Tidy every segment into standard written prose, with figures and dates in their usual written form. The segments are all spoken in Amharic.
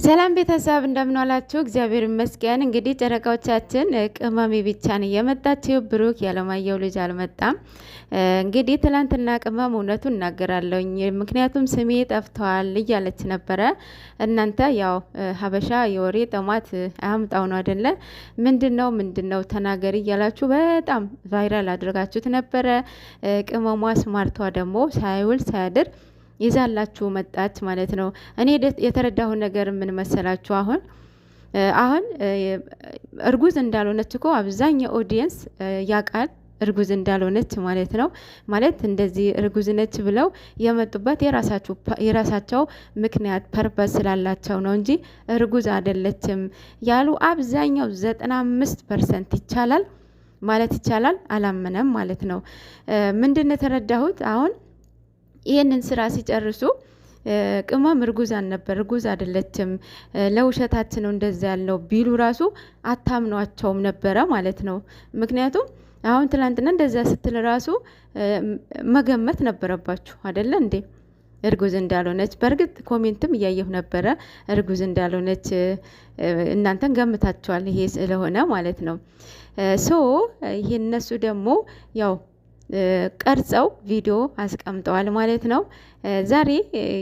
ሰላም ቤተሰብ እንደምን ዋላችሁ? እግዚአብሔር ይመስገን። እንግዲህ ጨረቃዎቻችን ቅመሜ ብቻ ነው የመጣችው። ብሩክ ያለማየሁ ልጅ አልመጣም። እንግዲህ ትላንትና ቅመም እውነቱን እናገራለሁኝ ምክንያቱም ስሜ ጠፍተዋል እያለች ነበረ። እናንተ ያው ሀበሻ የወሬ ጠማት አያምጣው ነው አይደለ? ምንድነው ተናገሪ እያላችሁ በጣም ቫይራል አድርጋችሁት ነበረ። ቅመሟ ስማርቷ ደግሞ ሳይውል ሳያድር ይዛላችሁ መጣች ማለት ነው። እኔ የተረዳሁ ነገር ምን መሰላችሁ? አሁን እርጉዝ እንዳልሆነች እኮ አብዛኛው ኦዲየንስ ያውቃል እርጉዝ እንዳልሆነች ማለት ነው። ማለት እንደዚህ እርጉዝ ነች ብለው የመጡበት የራሳቸው ምክንያት ፐርፐስ ስላላቸው ነው እንጂ እርጉዝ አይደለችም ያሉ አብዛኛው 95% ይቻላል ማለት ይቻላል አላመነም ማለት ነው። ምንድነው የተረዳሁት አሁን ይህንን ስራ ሲጨርሱ ቅመም እርጉዝ አልነበር፣ እርጉዝ አይደለችም፣ ለውሸታችን ነው እንደዛ ያለው ቢሉ ራሱ አታምኗቸውም ነበረ ማለት ነው። ምክንያቱም አሁን ትላንትና እንደዛ ስትል ራሱ መገመት ነበረባችሁ አይደለ እንዴ እርጉዝ እንዳልሆነች። በእርግጥ ኮሜንትም እያየሁ ነበረ እርጉዝ እንዳልሆነች እናንተን ገምታችኋል፣ ይሄ ስለሆነ ማለት ነው። ይሄ እነሱ ደግሞ ያው ቀርጸው ቪዲዮ አስቀምጠዋል ማለት ነው። ዛሬ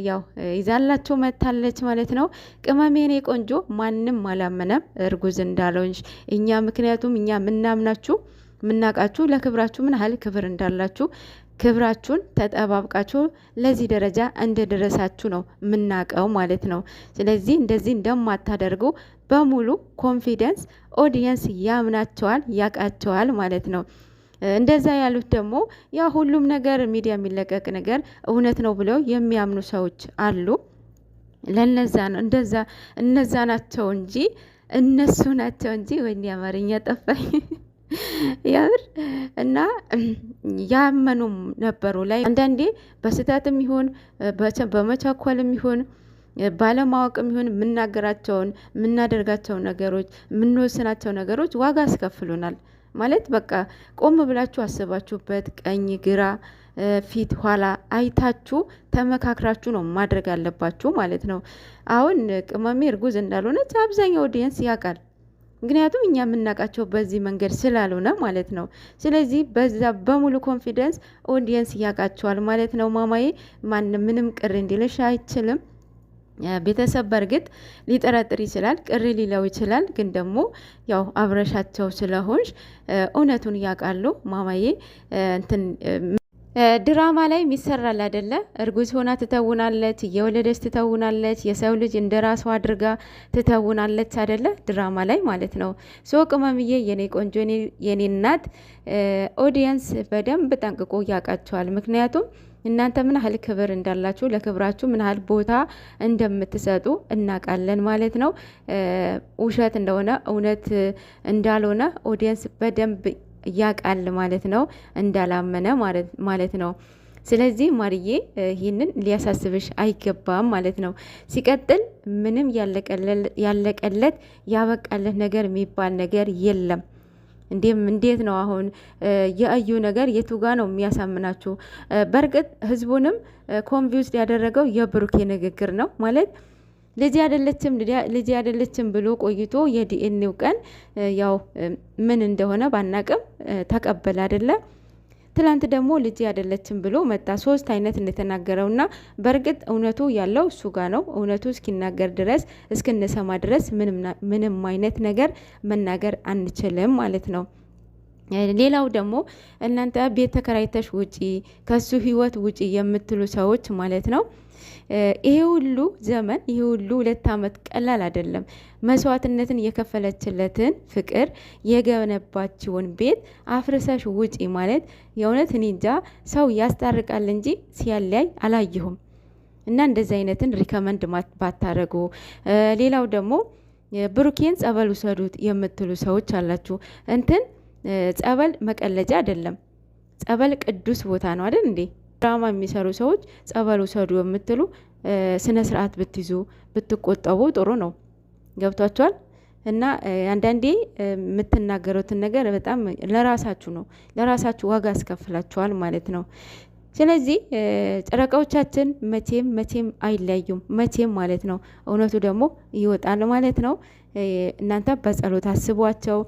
ያው ይዛላችሁ መታለች ማለት ነው። ቅመሜ የኔ ቆንጆ ማንም አላመነም እርጉዝ እንዳልሆንሽ እኛ ምክንያቱም እኛ ምናምናችሁ ምናቃችሁ ለክብራችሁ ምን ያህል ክብር እንዳላችሁ ክብራችሁን ተጠባብቃችሁ ለዚህ ደረጃ እንደደረሳችሁ ነው ምናቀው ማለት ነው። ስለዚህ እንደዚህ እንደማታደርጉ በሙሉ ኮንፊደንስ ኦዲየንስ ያምናቸዋል ያቃቸዋል ማለት ነው። እንደዛ ያሉት ደግሞ ያ ሁሉም ነገር ሚዲያ የሚለቀቅ ነገር እውነት ነው ብለው የሚያምኑ ሰዎች አሉ። ለነዛ ነው እንደዛ እነዛ ናቸው እንጂ እነሱ ናቸው እንጂ ወይኔ አማርኛ ጠፋኝ ያምር እና ያመኑም ነበሩ። ላይ አንዳንዴ በስህተትም ይሁን በመቻኮልም ይሁን ባለማወቅም ይሁን የምናገራቸውን የምናደርጋቸውን ነገሮች የምንወስናቸው ነገሮች ዋጋ ያስከፍሉናል። ማለት በቃ ቆም ብላችሁ አስባችሁበት ቀኝ ግራ ፊት ኋላ አይታችሁ ተመካክራችሁ ነው ማድረግ ያለባችሁ ማለት ነው። አሁን ቅመሜ እርጉዝ እንዳልሆነች አብዛኛው ኦዲየንስ ያውቃል። ምክንያቱም እኛ የምናውቃቸው በዚህ መንገድ ስላልሆነ ማለት ነው። ስለዚህ በዛ በሙሉ ኮንፊደንስ ኦዲየንስ ያውቃቸዋል ማለት ነው። ማማዬ ማንም ምንም ቅር እንዲልሽ አይችልም። ቤተሰብ በእርግጥ ሊጠረጥር ይችላል፣ ቅር ሊለው ይችላል። ግን ደግሞ ያው አብረሻቸው ስለሆንሽ እውነቱን ያውቃሉ ማማዬ። እንትን ድራማ ላይ ይሰራል አይደለ? እርጉዝ ሆና ትተውናለች፣ እየወለደች ትተውናለች፣ የሰው ልጅ እንደ ራሷ አድርጋ ትተውናለች አይደለ? ድራማ ላይ ማለት ነው። ቅመምዬ የኔ ቆንጆ የኔ እናት ኦዲየንስ በደንብ ጠንቅቆ ያውቃቸዋል። ምክንያቱም እናንተ ምን ያህል ክብር እንዳላችሁ ለክብራችሁ ምን ያህል ቦታ እንደምትሰጡ እናውቃለን ማለት ነው። ውሸት እንደሆነ እውነት እንዳልሆነ ኦዲየንስ በደንብ ያውቃል ማለት ነው። እንዳላመነ ማለት ነው። ስለዚህ ማርዬ ይህንን ሊያሳስብሽ አይገባም ማለት ነው። ሲቀጥል ምንም ያለቀለት ያበቃለት ነገር የሚባል ነገር የለም። እንዴት ነው አሁን የእዩ ነገር የቱጋ ነው የሚያሳምናችሁ? በእርግጥ ህዝቡንም ኮንቪውስድ ያደረገው የብሩኬ ንግግር ነው ማለት ልጅ አይደለችም ብሎ ቆይቶ የዲኤንኤው ቀን ያው ምን እንደሆነ ባናቅም ተቀበል አይደለ? ትላንት ደግሞ ልጅ አይደለችም ብሎ መጣ። 3 አይነት እንደተናገረውና በእርግጥ እውነቱ ያለው እሱ ጋር ነው። እውነቱ እስኪናገር ድረስ እስክንሰማ ድረስ ምንም አይነት ነገር መናገር አንችልም ማለት ነው። ሌላው ደግሞ እናንተ ቤት ተከራይተሽ ውጪ ከሱ ህይወት ውጪ የምትሉ ሰዎች ማለት ነው። ይሄ ሁሉ ዘመን ይሄ ሁሉ 2 ዓመት ቀላል አይደለም። መስዋዕትነትን የከፈለችለትን ፍቅር የገነባችውን ቤት አፍርሰሽ ውጪ ማለት የእውነት እኔ እንጃ ሰው ያስታርቃል እንጂ ሲያለያይ አላየሁም። እና እንደዚህ አይነትን ሪከመንድ ባታረጉ። ሌላው ደግሞ ብሩኬን ጸበል ውሰዱት የምትሉ ሰዎች አላችሁ። ጸበል መቀለጃ አይደለም። ጸበል ቅዱስ ቦታ ነው አይደል እንዴ? ድራማ የሚሰሩ ሰዎች ጸበል ውሰዱ የምትሉ ስነ ስርዓት ብትይዙ ብትቆጠቡ ጥሩ ነው። ገብቷችኋል? እና አንዳንዴ የምትናገሩትን ነገር በጣም ለራሳችሁ ነው፣ ለራሳችሁ ዋጋ ያስከፍላችኋል ማለት ነው። ስለዚህ ጨረቃዎቻችን መቼም አይለያዩም፣ መቼም ማለት ነው። እውነቱ ደግሞ ይወጣል ማለት ነው። እናንተ በጸሎት አስቧቸው።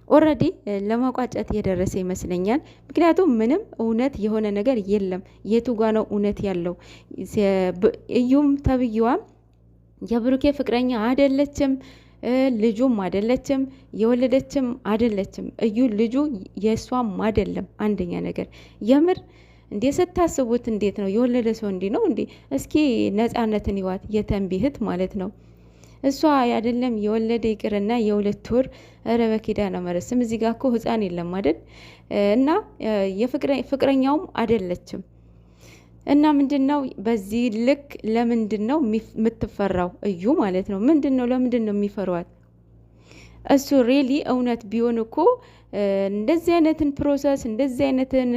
ኦልሬዲ ለመቋጨት የደረሰ ይመስለኛል። ምክንያቱም ምንም እውነት የሆነ ነገር የለም። የቱ ጋ ነው እውነት ያለው? እዩም ተብዬዋም የብሩኬ ፍቅረኛ አይደለችም፣ ልጁም አይደለችም፣ የወለደችም አይደለችም። እዩ ልጁ የእሷም አይደለም። አንደኛ ነገር የምር እንዴ ስታስቡት እንዴት ነው የወለደ ሰው እንዲህ ነው እንዴ? እስኪ ነጻነትን ይዋት የተንቢህት ማለት ነው። እሷ አይደለም የወለደ ይቅርና የ2 ወር ኧረ በኪዳነ ምሕረት ስም እዚህ ጋር እኮ ህፃን የለም አይደል? እና ፍቅረኛውም አይደለችም። እና ምንድነው በዚህ ልክ ለምንድነው የምትፈራው? እዩ ማለት ነው። ምንድነው ለምንድን ነው የሚፈሯት? እሱ ሬሊ እውነት ቢሆን እኮ እንደዚህ አይነትን ፕሮሰስ እንደዚህ አይነትን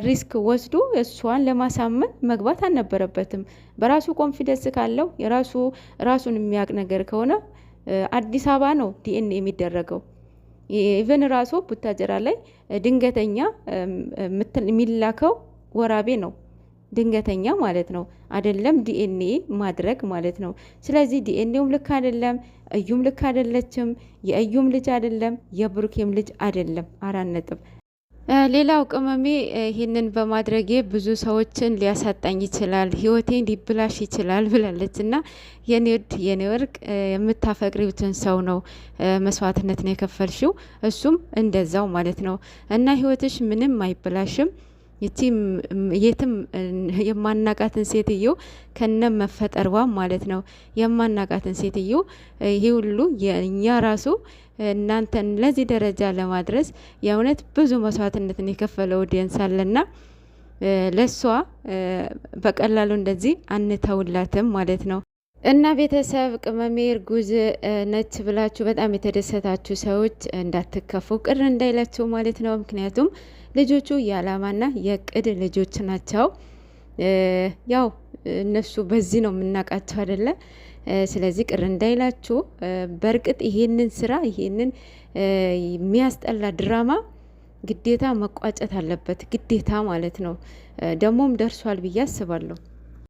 ሪስክ ወስዶ እሷን ለማሳመን መግባት አልነበረበትም። በራሱ ኮንፊደንስ ካለው ራሱን የሚያውቅ ነገር ከሆነ አዲስ አበባ ነው ዲኤንኤ የሚደረገው። ኢቨን ራሱ ቡታጀራ ላይ ድንገተኛ የሚላከው ወራቤ ነው፣ ድንገተኛ ማለት ነው። አይደለም ዲኤንኤ ማድረግ ማለት ነው። ስለዚህ ዲኤንኤውም ልክ አይደለም፣ እዩም ልክ አይደለችም። የእዩም ልጅ አይደለም፣ የብሩኬም ልጅ አይደለም። 4 ነጥብ። ሌላው ቅመሜ ይህንን በማድረጌ ብዙ ሰዎችን ሊያሳጣኝ ይችላል፣ ህይወቴን ሊብላሽ ይችላል ብላለች። እና የኔ ውድ የኔ ወርቅ የምታፈቅሪውትን ሰው ነው መስዋዕትነትን የከፈልሽው፣ እሱም እንደዛው ማለት ነው። እና ህይወትሽ ምንም አይብላሽም። የትም የማናቃትን ሴትዮ ከነ መፈጠርዋ ማለት ነው። የማናቃትን ሴትዮ ይሄ ሁሉ የእኛ ራሱ እናንተን ለዚህ ደረጃ ለማድረስ የእውነት ብዙ መስዋዕትነትን የከፈለው ኦዲየንስ አለና ለሷ በቀላሉ እንደዚህ አንተውላትም ማለት ነው። እና ቤተሰብ ቅመሜ እርጉዝ ነች ብላችሁ በጣም የተደሰታችሁ ሰዎች እንዳትከፉ፣ ቅር እንዳይላችሁ ማለት ነው። ምክንያቱም ልጆቹ የዓላማና የእቅድ ልጆች ናቸው። ያው እነሱ በዚህ ነው የምናውቃቸው አይደለ? ስለዚህ ቅር እንዳይላችሁ። በእርግጥ ይሄንን ስራ ይሄንን የሚያስጠላ ድራማ ግዴታ መቋጨት አለበት፣ ግዴታ ማለት ነው። ደግሞም ደርሷል ብዬ አስባለሁ።